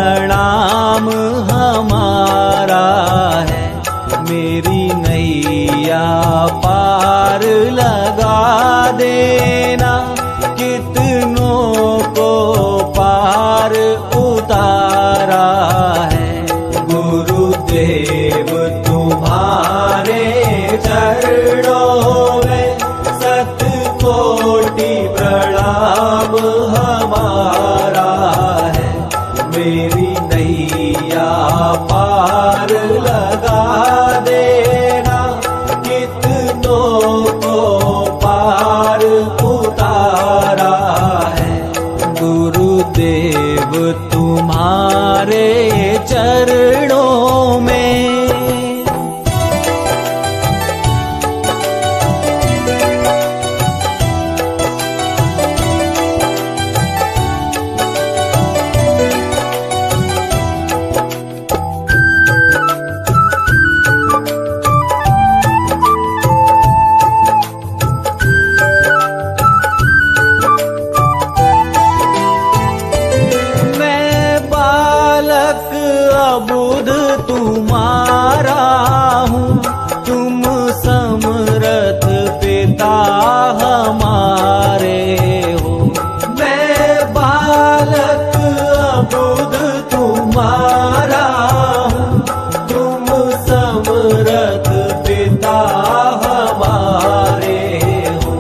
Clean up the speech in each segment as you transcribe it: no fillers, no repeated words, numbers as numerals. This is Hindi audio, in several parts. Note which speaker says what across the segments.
Speaker 1: प्रणाम हमारा है। मेरी नैया पार लगा देना, कितनों को पार उतारा है। गुरुदेव तुम्हारे चरणों में शतकोटि प्रणाम हमारा है। मेरी नैया पार लगा देना, कितनों को पार उतारा है। गुरुदेव तुम्हारे चरणों में। अबुध तुम्हारा हूँ, तुम समर्थ पिता हमारे हो। मैं बालक अबुध तुम्हारा हूँ, तुम समर्थ पिता हमारे हो।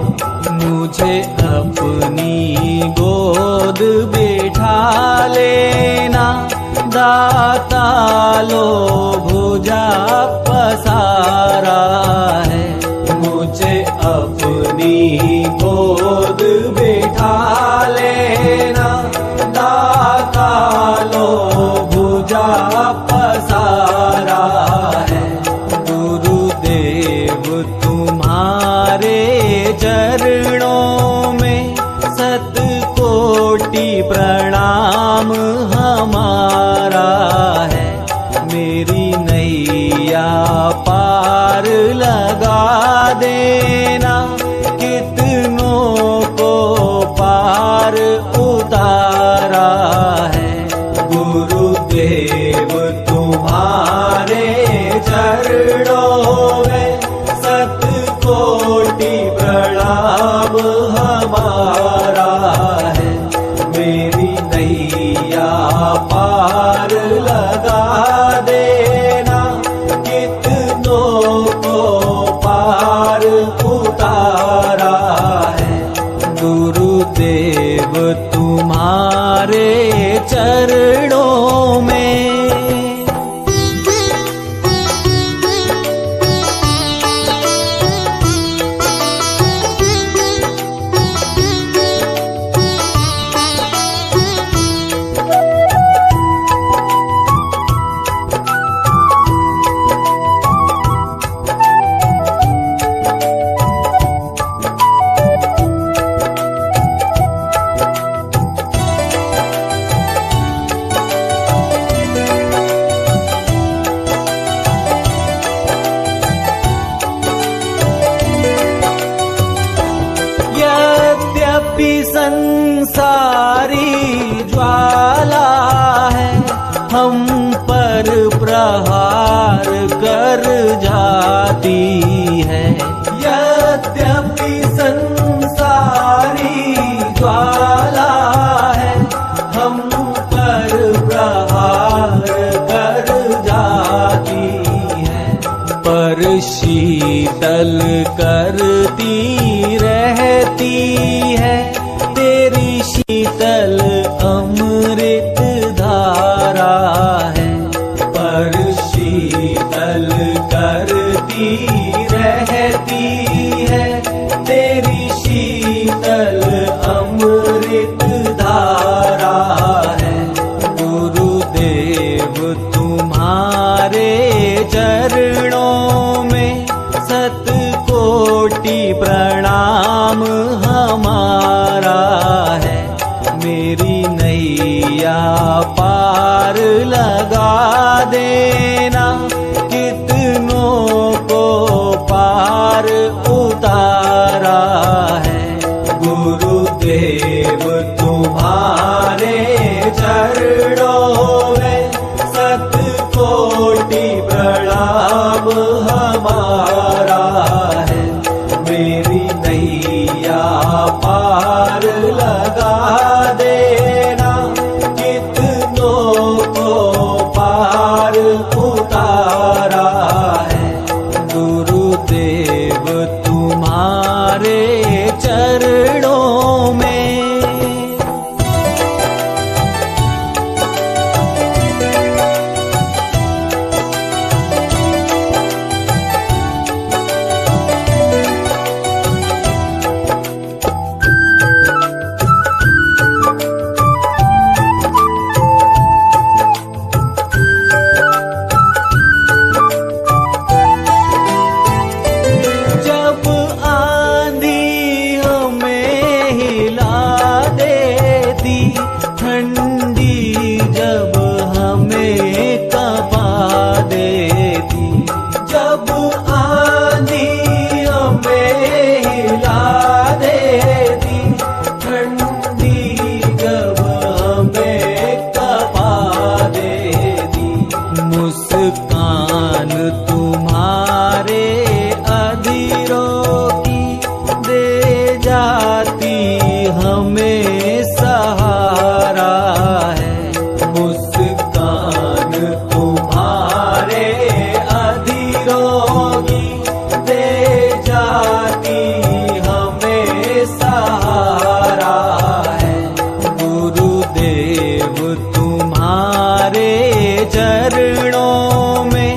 Speaker 1: मुझे अपनी गोद बिठा लेना, दाता लो भुजा पसारा है। मुझे अपनी गोद बिठा लेना, दाता लो भुजा पसारा है। गुरुदेव तुम्हारे चरणों में शतकोटि प्रणाम हमारा है। मेरी नैया पार लगा देना, कितनों को पार उतारा है। गुरुदेव तुम्हारे चरणों में शतकोटि प्रणाम हमारा है। मेरी नैया पार लगा देना, कितनों को पार उतारा है। गुरुदेव तुम्हारे चरणों में। यद्यपि संसारी ज्वाला है, हम पर प्रहार कर जाती है। यद्यपि संसारी ज्वाला है, हम पर प्रहार कर जाती है। पर शीतल करती रहती है, तेरी शीतल अमृत धारा है। पर शीतल करती रहती है, तेरी शीतल अमृत धारा है। गुरुदेव तुम्हारे चरणों में शतकोटि प्रणाम हमारा है। मेरी नैया पार लगा देना, कितनों को पार उतारा है। गुरुदेव तुम्हारे चरणों चरणों में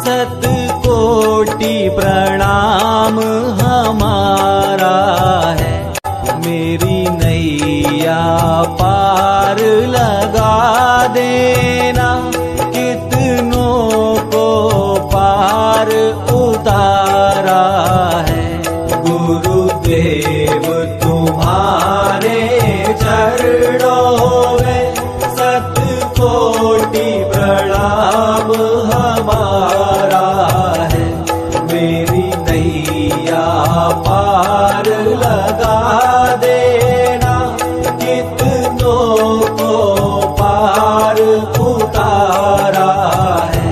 Speaker 1: शतकोटि प्रणाम हमारा है। मेरी नैया पार लगा देना, कितनों को पार उतारा है। गुरुदेव तुम्हारे चरणों में शतकोटि प्रणाम हमारा है। मेरी नैया पार लगा देना, कितनों को पार उतारा है।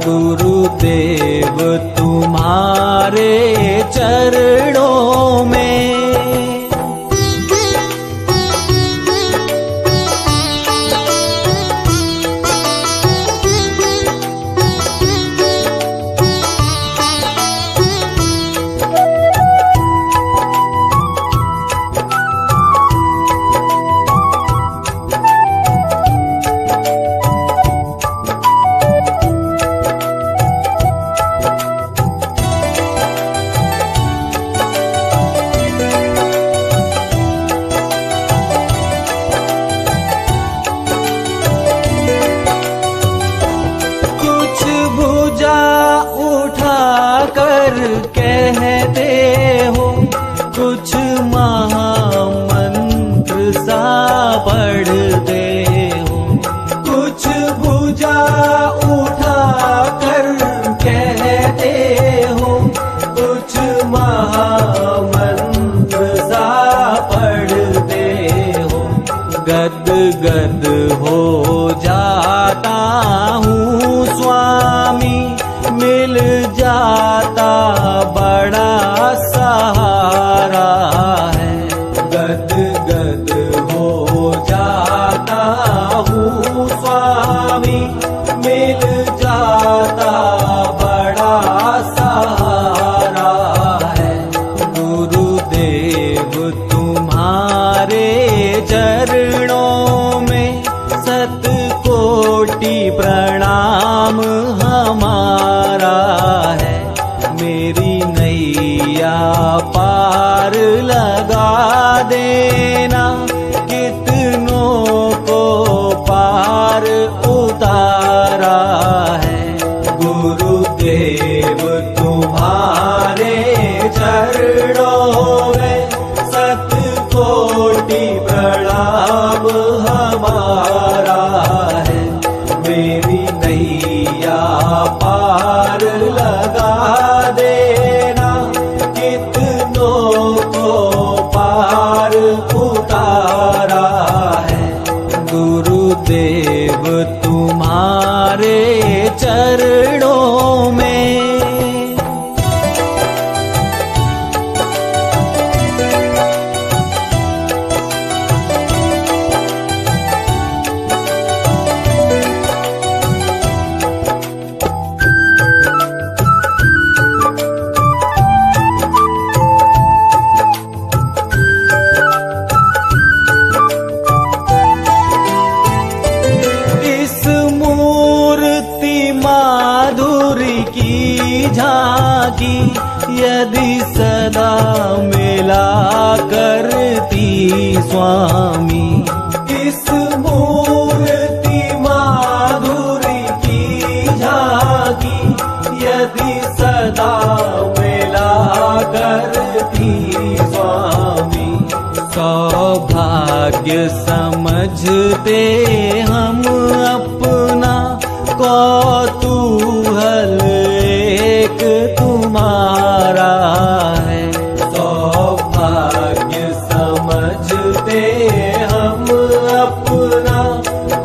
Speaker 1: गुरुदेव तुम्हारे चरणों में। कहते हो कुछ महामंत्र सा पढ़ते हो, कुछ भुजा उठा कर कहते हो, कुछ महामंत्र सा पढ़ते हो। गद गद हो जाता हूँ स्वामी, मिल जाता बड़ा सहारा है। गद गद हो जाता हूँ स्वामी, मिल जाता बड़ा सहारा है। गुरुदेव तुम्हारे चरणों में शतकोटि प्रणाम हमारा है। मेरी नैया पार लगा देना, कितनों को पार उतारा है। गुरुदेव तुम्हारे चरणों में शतकोटि प्रणाम हमारा है। मेरी नैया पार लगा देना, कितनों को पार उतारा है। गुरुदेव तुम्हारे चरणों में। झांकी यदि सदा मिला करती स्वामी, इस मूर्ति माधुरी की झांकी यदि सदा मिला करती स्वामी। सौभाग्य समझते हम अपना, कौतूहल एक तुम्हारा है। सौभाग्य समझते हम अपना,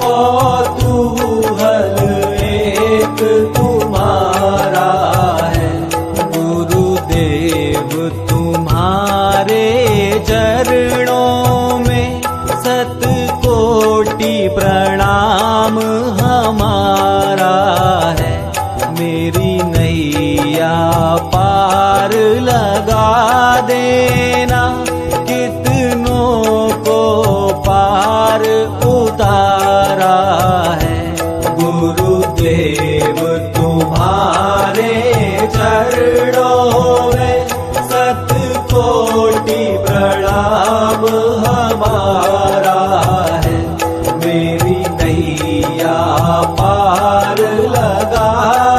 Speaker 1: कौतूहल एक तुम्हारा है। गुरुदेव तुम्हारे चरणों में शतकोटि प्रणाम हमारा है। मेरी नैया पार लगा देना, कितनों को पार उतारा है। गुरु पार लगा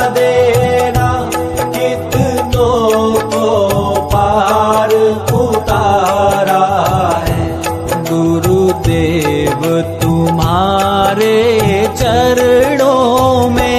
Speaker 1: देना, कितनों को पार उतारा है गुरुदेव तुम्हारे चरणों में।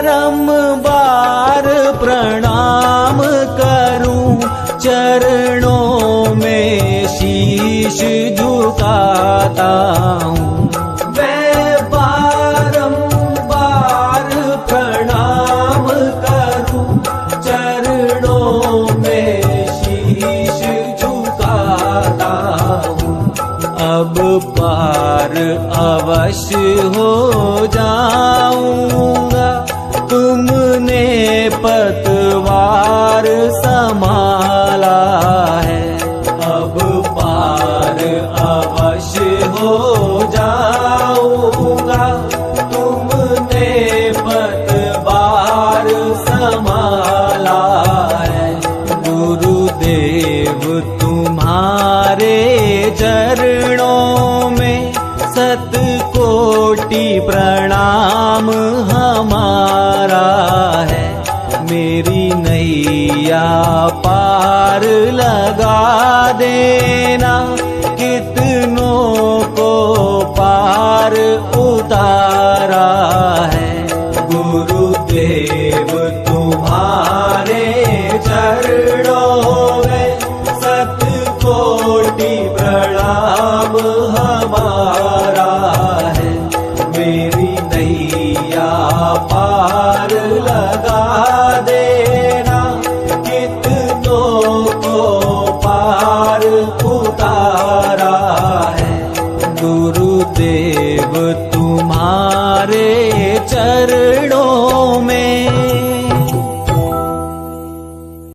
Speaker 1: बारंबार प्रणाम करूं, चरणों में शीश झुकाता हूँ। मैं बारंबार प्रणाम करूं, चरणों में शीश झुकाता हूँ। अब पार अवश्य हो जाऊंगा, तुमने पतवार संभाला है। अब पार अवश्य हो जाऊंगा, तुमने पतवार संभाला है गुरुदेव तुम्हारे चरणों में। शतकोटि प्रणाम हमारा है, मेरी नैया पार लगा देना, कितनों को पार उतारा है गुरुदेव तुम्हारे चरणों में। शतकोटि प्रणाम हमारा है, मेरी नैया पार लगा देना, कितनों को पार उतारा है गुरुदेव तुम्हारा